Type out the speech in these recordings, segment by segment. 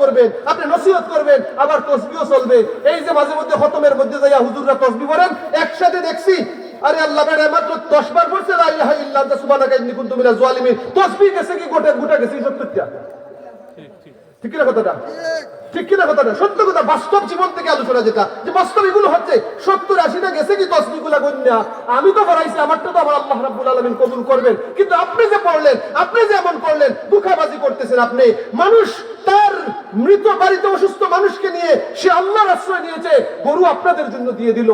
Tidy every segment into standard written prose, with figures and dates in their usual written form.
করবেন, আপনি নসিহত করবেন, আবার তসবিহও চলবে। এই যে মাঝে মধ্যে খতমের মধ্যে যাইয়া হুজুররা তসবিহ পড়েন, একসাথে দেখছি আরে আল্লাহ বেড়ে মাত্র 10 বার পড়ছে লা ইলাহা ইল্লা আনতা সুবহানাকা ইন্নী কুনতু মিনাজ জালিমিন। তসবিহ গেছে কি গোটা গেছে 70টা। ঠিক কি না কথাটা? ঠিক কি না কথাটা? সত্য কথা, বাস্তব জীবন থেকে আলোচনা, যেটা যে বাস্তব এগুলো হচ্ছে 70-80টা গেছে কি তসবিহগুলা গন্যা। আমি তো পড়াইছি, আমারটা তো আমার আল্লাহ রাব্বুল আলামিন কবুল করবেন, কিন্তু আপনি যে পড়লেন, আপনি যে এমন করলেন, দুঃখাবাজি করতেছেন আপনি। মানুষ তার মৃত বাড়িতে অসুস্থ মানুষকে নিয়ে সে আল্লাহর আশ্রয় নিয়েছে, গরু আপনাদের জন্য দিয়ে দিল।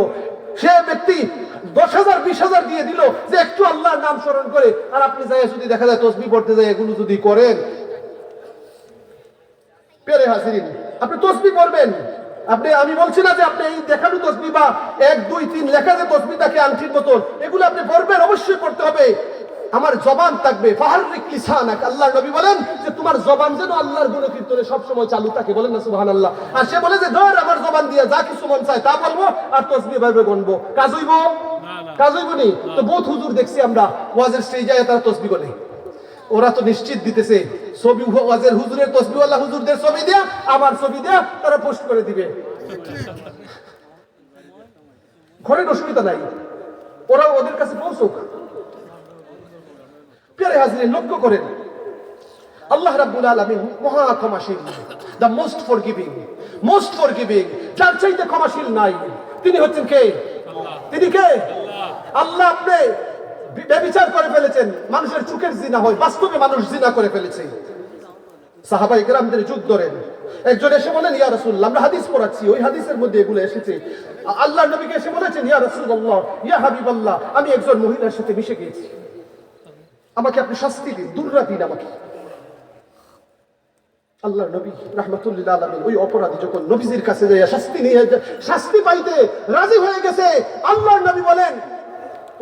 সে ব্যক্তি 10,000 20,000 দিয়ে দিল যে একটু আল্লাহর নাম স্মরণ করে, আর আপনি যাই যদি দেখা যায় তসবিহ পড়তে যায় এগুলো যদি করেন, প্রিয় হাজিরিন, আপনি তসবিহ পড়বেন। আমি বলছি না যে আপনি এই দেখানো তসবিহ বা 1 2 3 লেখা যে তসবিহ তাকে আংটির মতন এগুলো আপনি পড়বেন, অবশ্যই পড়তে হবে। আমার জবান থাকবে ফাহারিক লিসানাক, আল্লাহর নবী বলেন যে তোমার জবান যেন আল্লাহর গুণকীর্তনে সব সময় চালু থাকে, বলেন না সুবহানাল্লাহ। আর সে বলে যে ধর আমার জবান দিয়ে যা কিছু মন চায় তা বলবো আর তসবিহ ভাবে গণবো, কাজ হইব? কাজ হইব নি? তো বহুত হুজুর দেখছি আমরা ওয়াজের স্টেজে তারা তসবিহ বলে, ওরা তো নিশ্চিত দিতেছে ছবি ওয়াজের হুজুরের তসবিহওয়ালা হুজুরদের ছবি দেয়া, আমার ছবি দেয়া তারা পোস্ট করে দিবে। ঘরের অসুবিধা নাই, ওরা ওদের কাছে পৌঁছুক। প্রিয় হাজিরিন, লক্ষ্য করেন আল্লাহ রাব্বুল আলামিন মহা ক্ষমাশীল, দ্য মোস্ট ফরগিভিং, যার চাইতে ক্ষমাশীল নাই। তিনি হচ্ছেন কে? তিনি কে? আল্লাহ। আপনি ব্যভিচার করে ফেলেছেন, মানুষের চোখের জিনা হয়, বাস্তবে মানুষ জিনা করে ফেলেছে। সাহাবায়ে কেরামদের যুগ ধরেন, একজন এসে বলেন ইয়া রাসূলুল্লাহ, আমরা হাদিস পড়াচ্ছি, ওই হাদিসের মধ্যে এগুলো এসেছে। আল্লাহর নবীকে এসে বলেছেন ইয়া রাসূলুল্লাহ, ইয়া হাবিবাল্লাহ, আমি একজন মহিলার সাথে মিশে গিয়েছি, আমাকে আপনি শাস্তি দিন, দুর্রা দিন আমাকে। আল্লাহর নবী রাহমাতুল লিল আলামিন ওই অপরাধী যখন নবীজির কাছে যায় শাস্তি পাইতে রাজি হয়ে গেছে, আল্লাহর নবী বলেন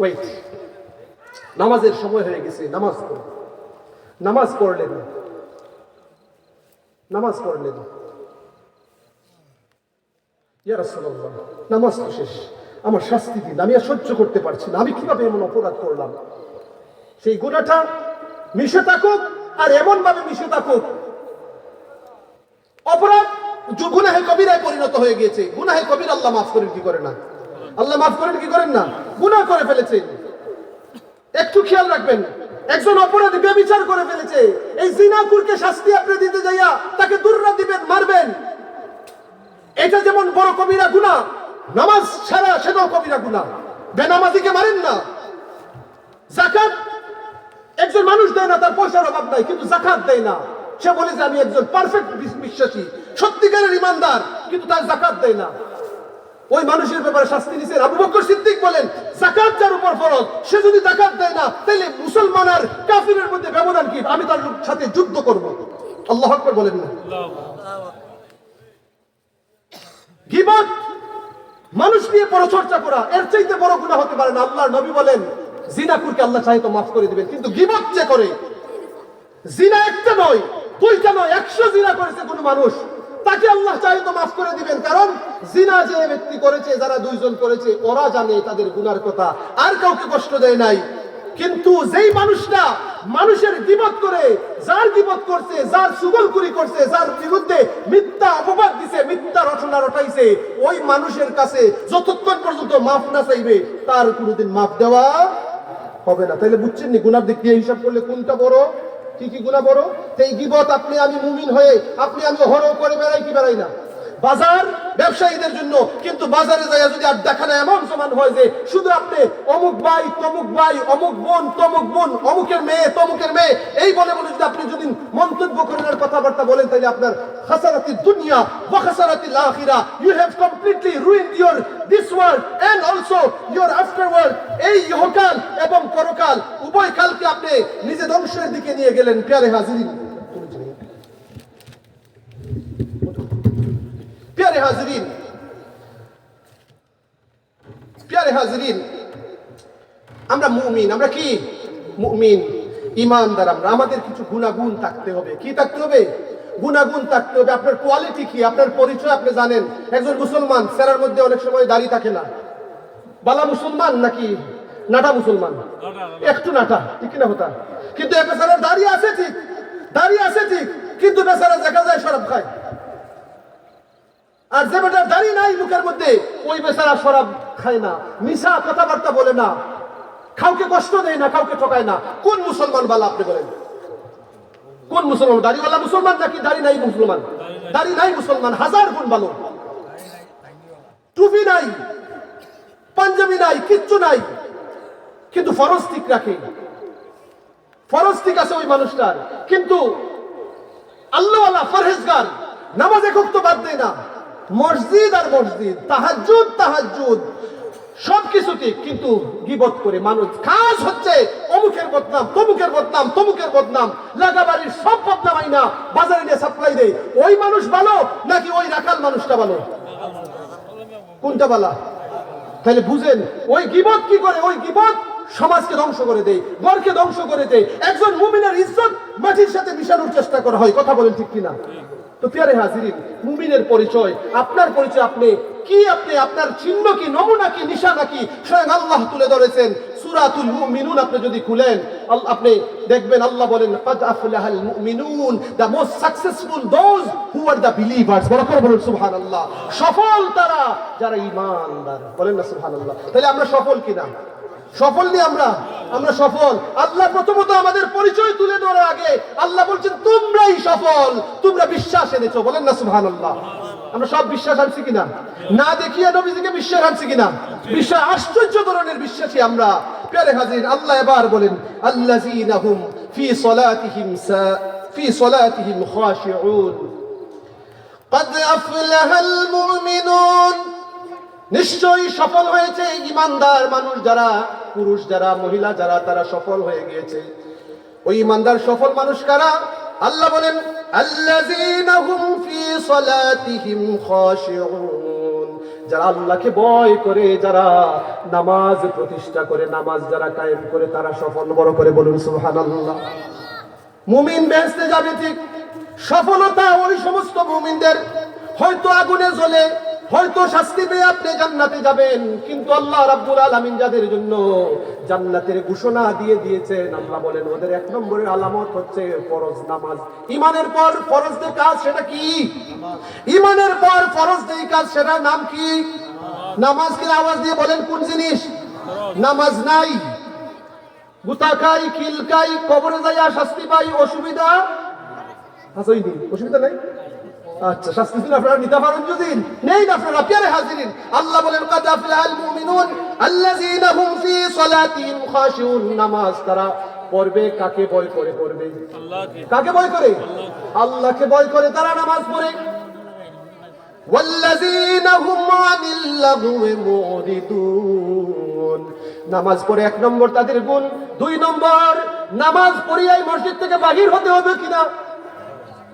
ওয়েট, নামাজের সময় হয়ে গেছে, নামাজ পড়ুন। নামাজ পড়লেন। ইয়া রাসূলুল্লাহ, নামাজ তো শেষ, আমার শাস্তি দিন, আমি আর সহ্য করতে পারছি না, আমি কিভাবে এমন অপরাধ করলাম? সেই গুনাহটা মিশে থাকুক আর এমন ভাবে মিশে থাকুক, অপরাধ গুনাহে কবিরায় পরিণত হয়ে গিয়েছে। গুনাহে কবিরা আল্লাহ মাফ করেন কি করে না? আল্লাহ মাফ করেন কি করেন না? গুনাহ করে ফেলেছেন, একটু খেয়াল রাখবেন। একজন অপরাধী ব্যভিচার করে ফেলেছে, এই জিনাকুরকে শাস্তি আপনি দিতে যাইয়া তাকে দুর্রা দিবেন, মারবেন, এটা যেমন বড় কবিরা গুনাহ, নামাজ ছাড়া সেটাও কবিরা গুনাহ। বেনামাজিকে মারেন না। যাকাত একজন মানুষ দেয় না, তার পয়সার অভাব নাই, কিন্তু যাকাত দেয় না। সে বলে যে আমি একজন পারফেক্ট বিশ্বাসী, সত্যিকারের ইমানদার, কিন্তু তার যাকাত দেয় না। ওই মানুষের ব্যাপারে শাস্তি দিয়েছেন আবু বকর সিদ্দিক বলেন, যাকাত যার উপর ফরজ, সে যদি যাকাত দেয় না, তাহলে মুসলমান আর কাফিরের মধ্যে ব্যবধান কি? আমি তার সাথে যুদ্ধ করব। আল্লাহু আকবার বলেন না। গীবত, মানুষ নিয়ে পরচর্চা করা, এর চাইতে বড় গুনাহ হতে পারে না। আল্লাহর নবী বলেন জিনাকুরকে আল্লাহ চাহে তো মাফ করে দিবেন, কিন্তু গীবত যে করে, জিনা একটা নয়, দুইটা নয়, 100 জিনা করেছে কোন মানুষ, তাকে আল্লাহ চাহে তো মাফ করে দিবেন। কারণ জিনা যে ব্যক্তি করেছে, যারা দুইজন করেছে, ওরা জানে তাদের গুনার কথা, আর কাউকে কষ্ট দেয় নাই। কিন্তু যেই মানুষটা মানুষের গীবত করে, যার গীবত করছে, যার চুগলখুরি করছে, যার বিরুদ্ধে মিথ্যা অপবাদ দিছে, মিথ্যা রটনা রটাইছে, ওই মানুষের কাছে যতক্ষণ পর্যন্ত মাফ না চাইবে, তার কোনোদিন মাফ দেওয়া হবে না। তাইলে বুঝছেন নি গুনার দিক দিয়ে হিসাব করলে কোনটা বড়, কি গুনাহ বড়? এই গীবত আপনি আমি মুমিন হয়ে আপনি আমি হরও করে বেড়াই কি বেড়াই না? বাজার ব্যবসায়ীদের জন্য, কিন্তু বাজারে যায় যদি আর দেখানো এমন সমান হয় যে শুধু আপনি অমুক ভাই, তমুক ভাই, অমুক বোন, তমুক বোন, অমুকের মেয়ে, তমুকের মেয়ে, এই বলে যদি মন্তব্য করেন আর কথাবার্তা বলেন, তাহলে আপনার খাসারাতি দুনিয়া ওয়া খাসারাতিল আখিরা, you have completely ruined your this world and also your after world. এই ইহকাল এবং পরকাল উভয় কালকে আপনি নিজে ধ্বংসের দিকে নিয়ে গেলেন। প্রিয় হাজিরিন, প্রিয় হাজিরিন, আমরা মুমিন, আমরা কি মুমিন, ইমানদার। আমাদের কিছু গুণাগুণ থাকতে হবে। কি থাকতে হবে? গুণাগুণ থাকতে হবে। আপনার কোয়ালিটি কি, আপনার পরিচয় আপনি জানেন। একজন মুসলমান চেহারার মধ্যে অনেক সময় দাড়ি থাকে না, বালা মুসলমান নাকি নাটা মুসলমান? একটু নাটা, ঠিক না হতা, কিন্তু বেচারার দাড়ি আছে ঠিক, কিন্তু বেচারা দেখা যায় শরাব খায়। আর যে বেটার দাড়ি নাই মুখের মধ্যে ওই বেচারা শরাব খায় না, মিশা কথাবার্তা বলে না, কাউকে কষ্ট দেয় না, কাউকে ঠকায় না। কোন মুসলমান বালা আপনি বলেন? কোন মুসলমান? দাড়িওয়ালা মুসলমান নাকি দাড়ি নাই মুসলমান? দাড়ি নাই মুসলমান হাজার গুণ ভালো। টুপি নাই, পাঞ্জাবি নাই, কিচ্ছু নাই, কিন্তু ফরজ ঠিক রাখে, ফরজ ঠিক আছে ওই মানুষটার, কিন্তু আল্লাহওয়ালা ফরহেজগার, নামাজ এক ওয়াক্ত বাদ দেয় না, মসজিদ আর মসজিদ, তাহাজ্জুদ তাহাজ্জুদ সবকিছু ঠিক, কিন্তু গীবত করে মানুষ। কাজ হচ্ছে অমুকের বদনাম, তমুকের বদনাম, তমুকের বদনাম, লাগাবাড়ির সব বদনাম আইনা বাজারে নিয়ে সাপ্লাই দেয়। ওই মানুষ ভালো নাকি ওই রাখাল মানুষটা ভালো? কোনটা ভালো? তাহলে বুঝেন ওই গীবত কি করে? ওই গীবত সমাজকে ধ্বংস করে দেয়, ঘরকে ধ্বংস করে দেয়। একজন মুমিনের ইজ্জত মাটির সাথে মিশানোর চেষ্টা করা হয়। কথা বলেন ঠিক কিনা? তো প্রিয় হাজিরিন, মুমিনের পরিচয়, আপনার পরিচয় আপনি কি? আপনি আপনার চিহ্ন কি, নমুনা কি, নিশানা কি? স্বয়ং আল্লাহ তুলে ধরেছেন সূরাতুল মুমিনুন। আপনি যদি খুলেন আপনি দেখবেন আল্লাহ বলেন ক্বাদ আফলাহাল মুমিনুন, the most successful those who are the believers. বড় করে বলুন সুবহানাল্লাহ। সফল তারা যারা ঈমানদার। বলেন না সুবহানাল্লাহ। তাহলে আমরা সফল কিনা? সফল নি আমরা? আমরা সফল। আল্লাহ প্রথমত আমাদের পরিচয় তুলে ধরার আগে আল্লাহ বলছেন তোমরাই সফল, তোমরা বিশ্বাস এনেছো। বলেন না সুবহানাল্লাহ। আমরা সব বিশ্বাস আনছি কিনা? না দেখিয়ে নবীজিকে বিশ্বাস আনছি কিনা? বিশ্বাস, আশ্চর্য ধরনের বিশ্বাসী আমরা। প্রিয় হাজির, আল্লাহ এবার বলেন আল্লাযীনা হুম ফি সলাতিহিম খাশিউন ক্বাদ আফলাহাল মুমিনুন। নিশ্চয়ই সফল হয়েছে ঈমানদার মানুষ যারা, পুরুষ যারা, মহিলা যারা, তারা সফল হয়ে গিয়েছে। ওই ঈমানদার সফল মানুষ কারা? আল্লাহ বলেন আল্লাযীনা হুম ফি সলাতিহিম খাশিউন, যারা আল্লাহকে ভয় করে, যারা নামাজ প্রতিষ্ঠা করে, নামাজ যারা কায়েম করে, তারা সফল। বড় করে বলুন সুবহানাল্লাহ। মুমিন বেহেশতে যাবে ঠিক, সফলতা ওই সমস্ত মুমিনদের। হয়তো আগুনে জ্বলে, হয়তো শাস্তি পেয়ে আপনি জান্নাতে যাবেন, কিন্তু আল্লাহ রাব্বুল আলামিন যাদের জন্য জান্নাতের ঘোষণা দিয়ে দিয়েছেন, আল্লাহ বলেন ওদের এক নম্বরের আলামত হচ্ছে ফরজ নামাজ। ঈমানের পর ফরজ যে কাজ সেটা কি? ঈমানের পর ফরজ যে কাজ সেটার নাম কি? নামাজ। কি আওয়াজ দিয়ে বলেন কোন জিনিস? নামাজ নাই, গুতা খাই, কিল খাই, কবরে যাইয়া শাস্তি পাই, অসুবিধা আছে? অসুবিধা নাই? আচ্ছা, শাস্তি দিন আপনারা নিতে পারেন যদি নেই না আপনারা। প্রিয় হাজিরিন, আল্লাহ বলেন ক্বাদ আফলাহাল মুমিনুন আল্লাযীনা হুম ফি সলাতিহিম খাশিউন। নামাজ তারা পড়বে কাকে ভয় করে পড়বে? আল্লাহকে। কাকে ভয় করে? আল্লাহকে ভয় করে তারা নামাজ পড়ে। ওয়াল্লাযীনা হুম আনিল লাগওয়ি মুরিদুন। নামাজ পড়ে এক নম্বর তাদের গুণ। দুই নম্বর, নামাজ পড়িয়াই মসজিদ থেকে বাহির হতে হবে কিনা?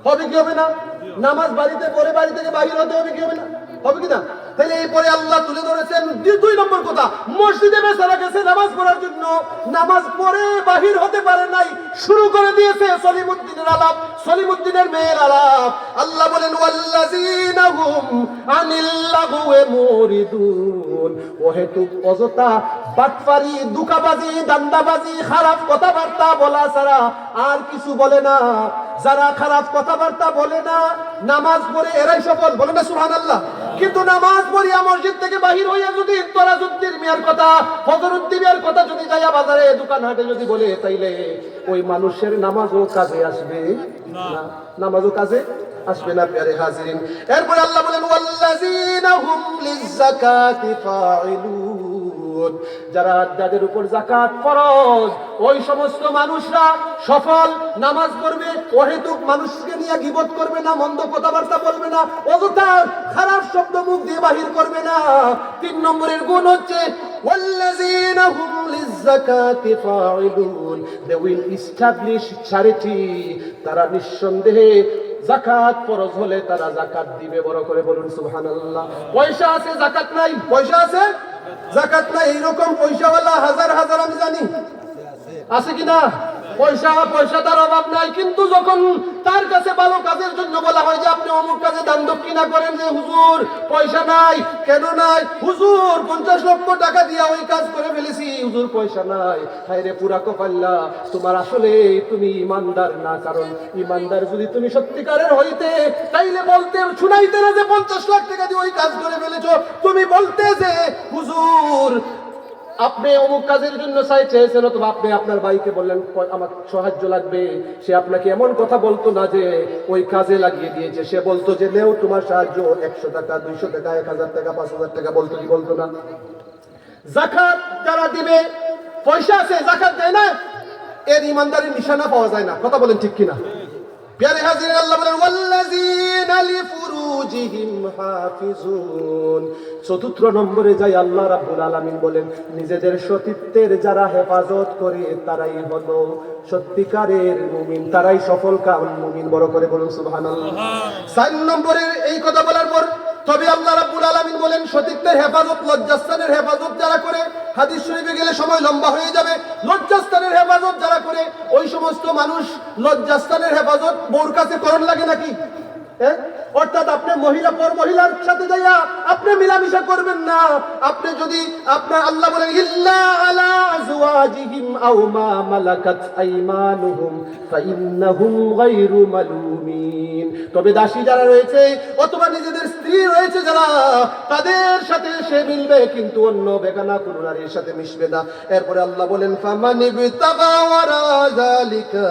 হবে কি হবে না? নামাজ বাড়িতে পড়ে বাড়ি থেকে বাহির হতে হবে কি হবে না? হবে কিনা? তাহলে এই পরে আল্লাহ তুলে ধরেছেন দুই নম্বর কথা, মসজিদে বেচারা গেছে নামাজ পড়ার জন্য, নামাজ পড়ে বাহির হতে পারে নাই, শুরু করে দিয়েছে সলিমুদ্দিনের আলাপ, সলিমুদ্দিনের মেয়ের আলাপ। আল্লাহ বলেন ওয়াল্লাযীনা হুম আনিল লাগওয়ি মুরিদুন। ও হেতুক অযথা বাটফারি, দুকাবাজি, দান্দাবাজি, খারাপ কথাবার্তা বলা ছাড়া আর কিছু বলে না। যারা খারাপ কথাবার্তা বলে না, নামাজ পড়ে, এরাই সফল। বলে না সুবহানাল্লাহ। কিন্তু নামাজ পড়িয়া মসজিদ থেকে বাহির হইয়া যদি তরাজউদ্দিন মিয়ার কথা, ফজরউদ্দিন মিয়ার কথা যদি যাইয়া বাজারে দোকান হাটে যদি বলে, তাইলে ওই মানুষের নামাজও কাজে আসবে না, নামাজও কাজে আসবে না। প্রিয় হাজিরিন, এরপর আল্লাহ বলেন ওয়াল্লাযীনা হুম লিয-যাকাতি ফাইলুন। যারা, যাদের উপর যাকাত ফরজ, ওই সমস্ত মানুষরা সফল। নামাজ পড়বে, অহেতুক মানুষকে নিয়ে গীবত করবে না, মন্দ কথাবার্তা বলবে না, অযথা খারাপ শব্দ মুখ দিয়ে বাহির করবে না। তিন নম্বরের গুণ হচ্ছে ওয়াল্লাযীনা হুম লিয-যাকাতি ফাইলুন, দে উইল এস্টাবলিশ চ্যারিটি। তারা নিঃসন্দেহে যাকাত ফরজ হলে তারা যাকাত দিবে। বড় করে বলুন সুবহানাল্লাহ। পয়সা আছে, যাকাত নাই, পয়সা আছে, যাকাত নাই, এইরকম পয়সাওয়ালা হাজার হাজার আমি জানি। আছে কিনা? পয়সা তার অভাব নাই, কিন্তু যখন তার কাছে ভালো কাজের জন্য বলা হয় যে আপনি অমুক কাজে দান দক্ষিণা করেন, যে হুজুর পয়সা নাই, কেন নাই? হুজুর 50 লক্ষ টাকা দিয়া ওই কাজ করে ফেলেছি, হুজুর পয়সা নাই। হায়রে পুরা কপাল্লা, তোমার আসলে তুমি ইমানদার না। কারণ ইমানদার যদি তুমি সত্যিকারের হইতে, তাইলে বলতে শুনাইতে না যে 50 লাখ টাকা দিয়ে ওই কাজ করে ফেলেছো, তুমি বলতে যে হুজুর আপনি অমুক কাজের জন্য চেয়েছেন, অথবা আপনি আপনার ভাইকে বললেন আমার সাহায্য লাগবে, সে আপনাকে এমন কথা বলতো না যে ওই কাজে লাগিয়ে দিয়েছে, সে বলতো যে নেও তোমার সাহায্য, 100 টাকা 200 টাকা 1000 টাকা 5000 টাকা, বলতো কি বলতো না? যাকাত যারা দিবে, পয়সা আছে যাকাত দেয় না, এর ইমানদারির নিশানা পাওয়া যায় না। কথা বলেন ঠিক কিনা? প্যারে হাজির, আল্লাহ বলেন ওয়াল্লাযীনা লিফুরুজিহিম হাফিজুন। চতুর্থ নম্বরে যাই আল্লাহ রাব্বুল আলামিন বলেন নিজেদের সতীত্বের যারা হেফাজত করে তারাই হলো সত্যিকারের মুমিন, তারাই সফল কাম মুমিন। বড় করে বলুন সুবহানাল্লাহ। 4 নম্বরে এই কথা বলার পর তবে আল্লাহ রাব্বুল আলামিন বলেন সতীত্বের হেফাজত, লজ্জাস্থানের হেফাজত যারা করে, হাদিস শরীফে গেলে সময় লম্বা হয়ে যাবে, লজ্জাস্থানের হেফাজত যারা করে, ওই সমস্ত মানুষ লজ্জাস্থানের হেফাজত বউর কাছে করণ লাগে নাকি? অর্থাৎ আপনি মহিলা পর মহিলার সাথে যাইয়া আপনি মিলামিশা করবেন না। আপনি যদি আপনার আল্লাহ বলেন ইল্লা আলা আজওয়াজিহিম আও মা মালাকাত আইমানুহুম ফাইন্নাহুম গায়রু মালুমিন। তবে দাসী যারা রয়েছে অথবা নিজেদের স্ত্রী রয়েছে যারা, তাদের সাথে সে মিলবে, কিন্তু অন্য বেগানা কোন নারীর সাথে মিশবে না। এরপরে আল্লাহ বলেন ফামানিবতাগা ওয়ারা যালিকা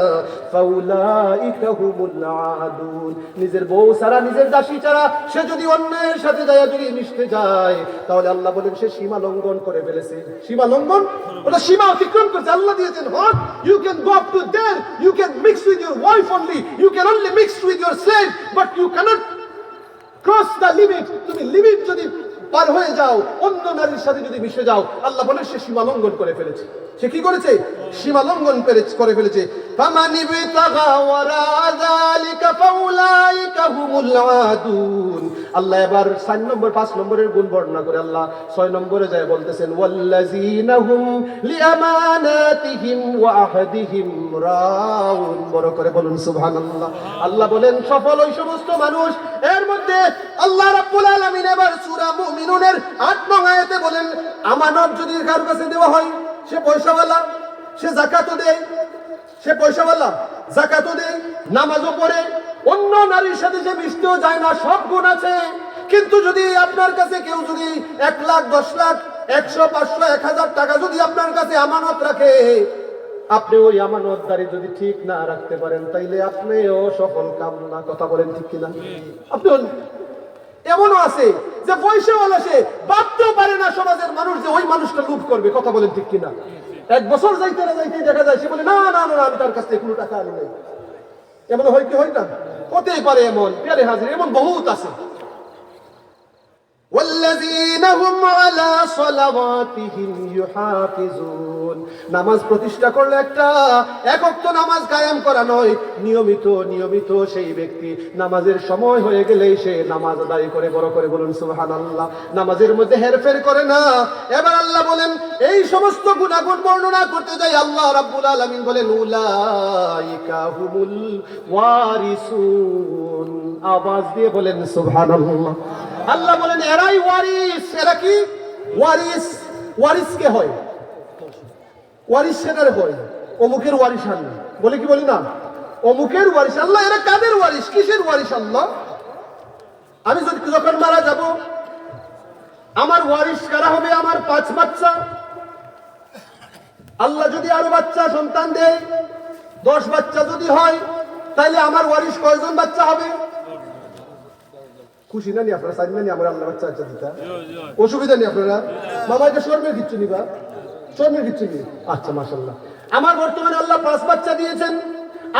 ফাউলাইকা হুমুল আদুন। নিজের বউ ছাড়া, নিজের দাসী ছাড়া সে যদি অন্যের সাথে যায়, যদি মিশতে যায়, তাহলে আল্লাহ বলেন সে সীমা লঙ্ঘন করে ফেলেছে। সীমা লঙ্ঘন, ওটা সীমা অতিক্রম করছে। আল্লাহ দিয়েছেন হক, you can go up to there, you can mix with your wife only, you can only mix with your slave, but you cannot cross the limit। তুমি লিমিট যদি পার হয়ে যাও, অন্য নারীর সাথে যদি মিশে যাও, আল্লাহ বলেন সে সীমা লঙ্ঘন করে ফেলেছে। সে কি করেছে? সীমা লঙ্ঘন করে ফেলেছে। ফামানিবতাগা ওয়ারা যালিকা ফাউলাইকা হুমুল আদুন। আল্লাহ এবার 4 নম্বর 5 নম্বরের গুণ বর্ণনা করে আল্লাহ 6 নম্বরে যায় বলতেছেন ওয়াল্লাযীনা হুম লিআমানাতিহিম ওয়া আহদিহিম রাউন। বড় করে বলুন সুবহানাল্লাহ। আল্লাহ বলেন সফল ওই সমস্ত মানুষ। এর মধ্যে আল্লাহ রাব্বুল আলামিন এবার সূরা মুমিনুনের 8 নং আয়াতে বলেন আমানত যদি কারো কাছে দেওয়া হয়, সে পয়সাওয়ালা, সে যাকাতও দেয়, সে পয়সাওয়ালা যাকাতও দেয়, নামাজও পড়ে, অন্য নারীর সাথে যে মিশতেও যায় না, সব গুণ আছে। কিন্তু যদি আপনার কাছে কেউ যদি 1 লাখ 10 লাখ 100 500 1000 টাকা যদি আপনার কাছে আমানত রাখে, আপনি ওই আমানতদারি যদি ঠিক না রাখতে পারেন, তাইলে আপনিও সফল কাম না। কথা বলেন ঠিক কিনা? আপনি এমনও আছে যে পয়সাওয়ালা, সে ভাবতেও পারে না সমাজের মানুষ যে ওই মানুষটা লুট করবে। কথা বলেন ঠিক কিনা? 1 বছর যাইতে না যাইতে দেখা যায় সে বলে না না না আমি তার কাছ থেকে কোনো টাকা আনি নাই। এমন হয় কি হয় না? হতেই পারে এমন। প্যারে হাজির, এমন বহুত আছে। والذين هم على صلواتهم يحافظون। নামাজ প্রতিষ্ঠা করলে একটা এক ওয়াক্ত নামাজ কায়েম করা নয়, নিয়মিত সেই ব্যক্তি নামাজের সময় হয়ে গেলেই সে নামাজ আদায় করে। বড় করে বলুন সুবহানাল্লাহ। নামাজের মধ্যে হেরফের করে না। এবার আল্লাহ বলেন এই সমস্ত গুনাহগুণ বর্ণনা করতে যাই আল্লাহ রাব্বুল আলামিন বলেন উলাইকা হুমুল ওয়ারিসুন। আওয়াজ দিয়ে বলেন সুবহানাল্লাহ। আল্লাহ বলেন এরাই ওয়ারিস। এরা কি ওয়ারিস? ওয়ারিস কে হয়? ওয়ারিস সেটার হয়, অমুকের ওয়ারিস আল্লাহ বলে কি বলি না, অমুকের ওয়ারিস আল্লাহ। এরা কাদের ওয়ারিস? কিসের ওয়ারিস আল্লাহ? আমি যখন মারা যাব, আমার ওয়ারিস কারা হবে? আমার 5 বাচ্চা। আল্লাহ যদি আরো বাচ্চা সন্তান দেয়, 10 বাচ্চা যদি হয়, তাহলে আমার ওয়ারিস কয়জন বাচ্চা হবে? খুশি না নি আপনারা? চাই না নি আমার আল্লাহ বাচ্চা বাচ্চা দিতা? অসুবিধা নেই আপনারা? বাবা এটা শর্মের কিচ্ছু নিবা, শর্মের কিচ্ছু নেই। আচ্ছা মাশাআল্লাহ। আমার বর্তমানে আল্লাহ 5 বাচ্চা দিয়েছেন।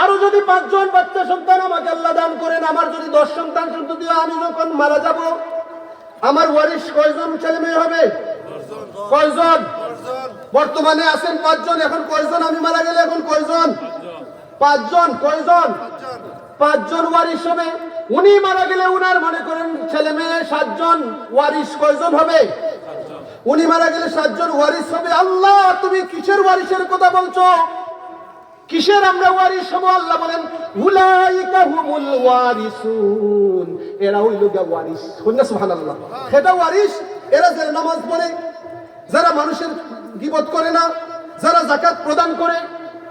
আরো যদি 5 জন বাচ্চা সন্তান আমাকে আল্লাহ দান করেন, আমার যদি 10 সন্তান সন্ততি, আমি যখন মারা যাব, আমার ওয়ারিস কয়জন ছেলে মেয়ে হবে? কয়জন? বর্তমানে আছেন 5 জন। এখন কয়জন? আমি মারা গেলে এখন কয়জন? 5 জন। কয়জন? 5 জন ওয়ারিস হবে। উনি মারা গেলে উনার মনে করেন ছেলে মেয়ে 7 জন। ওয়ারিস কয়জন হবে? উনি মারা গেলে 7 জন ওয়ারিস হবে। আল্লাহ তুমি কিসের ওয়ারিসের কথা বলছো? কিসের আমরা ওয়ারিস হব? আল্লাহ বলেন উলাইকা হুমুল ওয়ারিসুন, এরা হইল গিয়া ওয়ারিস। শুননা সুবহানাল্লাহ। সেটা ওয়ারিস, এরা যারা নামাজ পড়ে, যারা মানুষের গীবত করে না, যারা যাকাত প্রদান করে,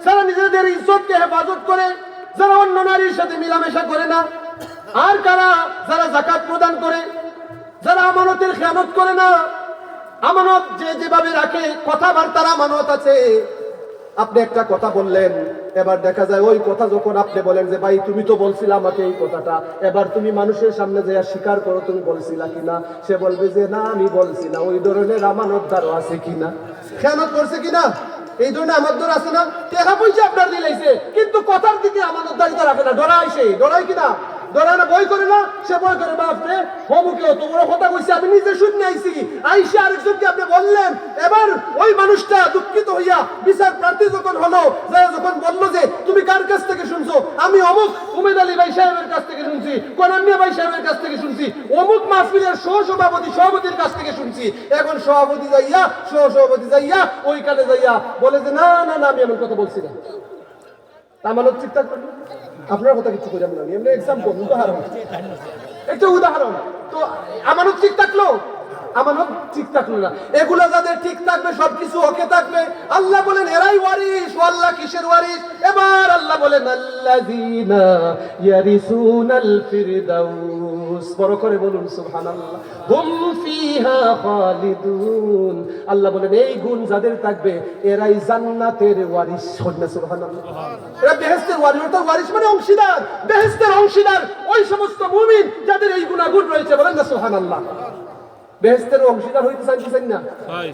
যারা নিজেদের ইজ্জতকে হেফাজত করে, যারা অন্য নারীর সাথে মিলামেশা করে না। আর কারা? যারা যাকাত প্রদান করে, যারা আমানতের খেয়ানত করে না। আমানত যে যেভাবে রাখে, কথাবার্তার আমানত আছে। আপনি একটা কথা বললেন, এবার দেখা যায় ওই কথা যখন আপনি বলেন যে ভাই তুমি তো বলছিলা আমাকে এই কথাটা, এবার তুমি মানুষের সামনে যে স্বীকার করো তুমি বলছিলা কিনা, সে বলবে যে না আমি বলছি না। ওই ধরনের আমানতদারও আছে কিনা, খেয়ানত করছে কিনা, এই ধরনের আমানতদার আছে না? টাকা পয়সা আপনার দিলাইছে, কিন্তু কথার দিকে আমানতদারিতা রাখে না, ডরাইছে। ডরাই কিনা? ডরায় না, ভয় করে না? সে ভয় করে বাপরে হবুকে অত বড় কথা কইছে, আমি নিজে শুনে আইছি, আইসে আরেকজনকে আপনি বললেন। এবার ওই মানুষটা দুঃখিত হইয়া বিচার প্রার্থী যখন হলো, যখন বললো যে তুমি কার কাছ থেকে শুনছো, আমি অমুক উমেদ আলী ভাই সাহেবের কাছ থেকে শুনছি, কোনান্নিয়া ভাই সাহেবের কাছ থেকে শুনছি, অমুক মাহফিলের সভাপতির কাছ থেকে শুনছি। এখন সভাপতি যাইয়া সহসভাপতি যাইয়া ওইখানে যাইয়া বলে যে না না না আমি এমন কথা বলছি না। আমানত ঠিক থাকবে। আপনার কথা কিছু কইলাম না, এমনি एग्जांपल উদাহরণ, একটা উদাহরণ। তো আমানত ঠিক থাকলো, আমানত ঠিক থাকলো না। এগুলা যাদের ঠিক থাকবে, সবকিছু ওকে থাকবে, আল্লাহ বলেন এরাই ওয়ারিস। আল্লাহ কিসের ওয়ারিস? এবার আল্লাহ বলেন আল্লাযীনা ইয়ারিসুনাল ফিরদাউস, বড় করে বলুন সুবহানাল্লাহ। হুম ফিহা খালিদুন, আল্লাহ বলেন এই গুণ যাদের থাকবে এরাই জান্নাতের ওয়ারিস। সুবহানাল্লাহ। এরা বেহেশতের ওয়ারিস। অর্থাৎ ওয়ারিস মানে অংশীদার, বেহেশতের অংশীদার ওই সমস্ত মুমিন যাদের এই গুণাগুণ রয়েছে। বলেন না সুবহানাল্লাহ। বেহেশতের অংশীদার হইতে চাইছেন না?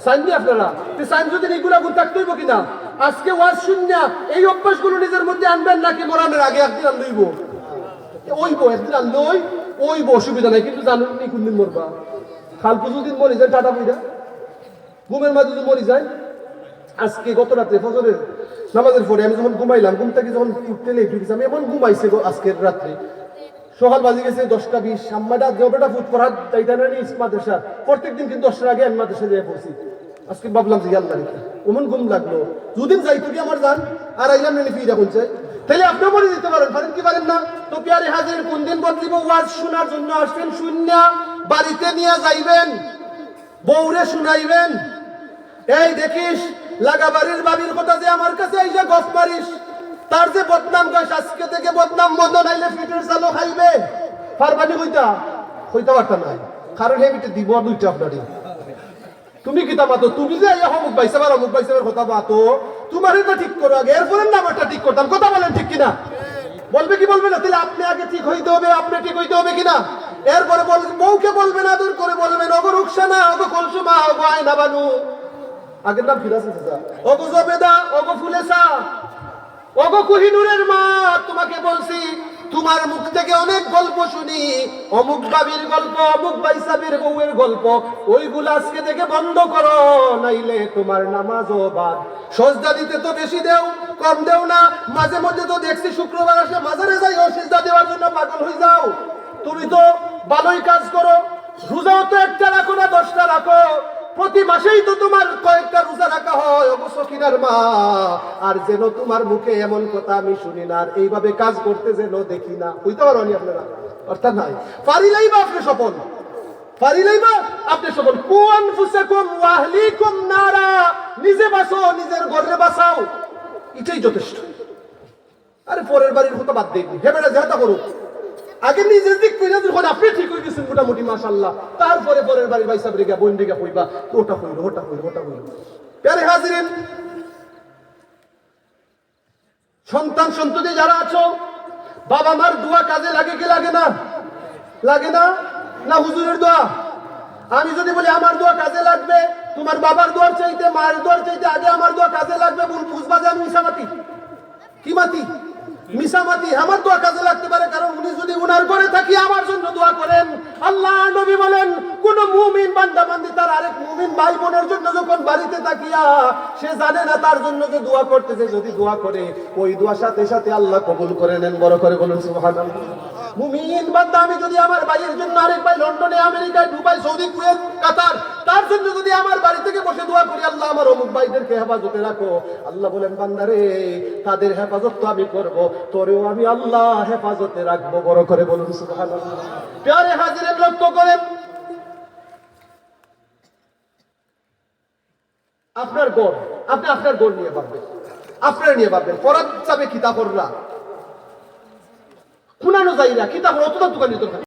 চাইনি আপনারা? চাইন যদি এই গুণাগুণ থাকতে হইব কিনা? আজকে ওয়াজ শুনিয়া এই অভ্যাসগুলো নিজের মধ্যে আনবেন, নাকি মরানোর আগে একদিন আনলইব? ওইব, একদিন আনলই ওইব, অসুবিধা নাই। কিন্তু জানুন নি কোনদিন মরবা? খালপু যদি মরি যায় টাটা বইরা, ঘুমের মাঝে যদি মরি যায়। আজকে গত রাত্রে ফজরের নামাজের পরে আমি যখন ঘুমাইলাম, ঘুম থেকে যখন উঠতে লেট হয়ে গেছে, আমি এমন ঘুমাইছে আজকের রাত্রে, সকাল বাজে গেছে 10টা20, আম্মাটা জবেটা ফুট পড়ার চাইতানা নি মাদ্রাসা। প্রত্যেকদিন কিন্তু 10টার আগে আমি মাদ্রাসা যেয়ে পড়ছি। আজকে ভাবলাম যে আল্লাহ রেখে ওমন ঘুম লাগলো, দুদিন যাইতো কি আমার জান, আর আইলাম নেই ফিরা বলছে। তাহলে আপনিও মরে দিতে পারেন, পারেন কি পারেন না? তো পিয়ারে হাজির কোন দিন বদলিব? ওয়াজ শোনার জন্য আসবেন, শুনিয়া বাড়িতে নিয়ে যাইবেন, বউরে শুনাইবেন। এই দেখিস লাগাবাড়ির বাবির কথা যে আমার কাছে আইসা গপ মারিস, তার যে বদনাম গাছ, আজকে থেকে বদনাম বন্ধ নাইলে ফিটের চালও খাইবে। ফারবানি হইতা হইতে পারতা নাই, কারণ হে বিটে দিব দুইটা আপনারই। তুমি কি তামাতো, তুমি যে আইয়া অমুক বাইসাবার অমুক বাইসাবার কথা বাতো, তোমার এটা ঠিক করো আগে, এরপরে নামারটা ঠিক করতাম। কথা বলেন ঠিক কিনা? বলবে কি বলবে না? তাহলে আপনি আগে ঠিক হইতে হবে, আপনি ঠিক হইতে হবে কিনা? এরপরে বউকে বলবেন, আদর করে বলবেন ওগো রুকসানা, ওগো কলসুমা, ওগো আয়না বানু, আগের নাম ফিরাজ আছে, ওগো জবেদা, ওগো ফুলেসা, ওগো কোহিনুরের মা, তোমাকে বলছি তোমার মুখ থেকে অনেক গল্প শুনি, অমুক বাবির গল্প, অমুক বাইসাবের বউয়ের গল্প, ওইগুলো আজকে থেকে বন্ধ করো, নাইলে তোমার নামাজও বাদ। সজদা দিতে তো বেশি দেও, কম দেও না। মাঝে মধ্যে তো দেখছি শুক্রবার আসে মাজারে যাইও সিজদা দেওয়ার জন্য পাগল হয়ে যাও। তুমি তো ভালোই কাজ করো, রোজাও তো একটা রাখো না 10টা রাখো, প্রতি মাসেই তো তোমার কয়েকটা রোজা রাখা হয় অবশ্য কিনার মা। আর যেন তোমার মুখে এমন কথা আমি শুনি না, আর এইভাবে কাজ করতে যেন দেখি না। বুঝতে পারো নি আপনারা? অর্থাৎ নাই পারিলেই বা আপনি সফল, পারিলেই বা আপনি সফল। কুন ফুসাকুম ওয়াহলিকুম নারা, নিজে বাঁচো, নিজের ঘরে বাঁচাও, এটাই যথেষ্ট। আরে পরের বাড়ির কথা বাদ দেখবি, হেবেটা যেটা করুক, আগে নিজের দিক কইরা যখন আপনি ঠিক হয়ে গেছেন মোটামুটি মাশাআল্লাহ, তারপরে পরের বাড়ির ভাই সাহেব রেগা বোন রেগা কইবা ওটা কইলো ওটা কইলো ওটা কইলো। প্যারে হাজিরিন, সন্তান সন্ততি যারা আছো, বাবা মার দোয়া কাজে লাগে কি লাগে না? লাগে না? না হুজুরের দোয়া? আমি যদি বলি আমার দোয়া কাজে লাগবে, তোমার বাবার দোয়ার চাইতে মায়ের দোয়ার চাইতে আগে আমার দোয়া কাজে লাগবে, বুঝবা যে আমি মিশামাতি। কি মাতি? মিশামাতি। আমার দোয়া কাজে লাগতে পারে, কারণ উনি যদি উনার ঘরে থাকি আমার জন্য দোয়া করেন। আল্লাহ নবী বলেন কোন মুমিন বান্দা বান্দি তার আরেক মুমিন ভাই বোনের জন্য যখন বাড়িতে থাকিয়া সে জানে না তার জন্য যে দোয়া করতেছে, যদি দোয়া করে ওই দোয়ার সাথে সাথে আল্লাহ কবুল করে নেন। বড় করে বলুন সুবহানাল্লাহ। মুমিন বান্দা, আমি যদি আমার ভাইয়ের জন্য আরেক ভাই লন্ডনে, আমেরিকায়, দুবাই, সৌদি, কুয়েত, কাতার, তার জন্য যদি আমার বাড়ি থেকে বসে দোয়া করি, আল্লাহ আমার অমুক ভাইদেরকে হেফাজতে রাখো, আল্লাহ বলেন বান্দারে তাদের হেফাজত তো আমি করব, তোরেও আমি আল্লাহ হেফাজতে রাখবো। বড় করে বলুন সুবহানাল্লাহ। প্যারে হাজিরে লক্ষ্য করেন, আপনার গোল, আপনি আপনার গোল নিয়ে ভাববেন, আপনারা নিয়ে ভাববেন। পড়ার চাবে কিতাবররা, খুনানো যাই না কিতাব অত দোকানি দোকান।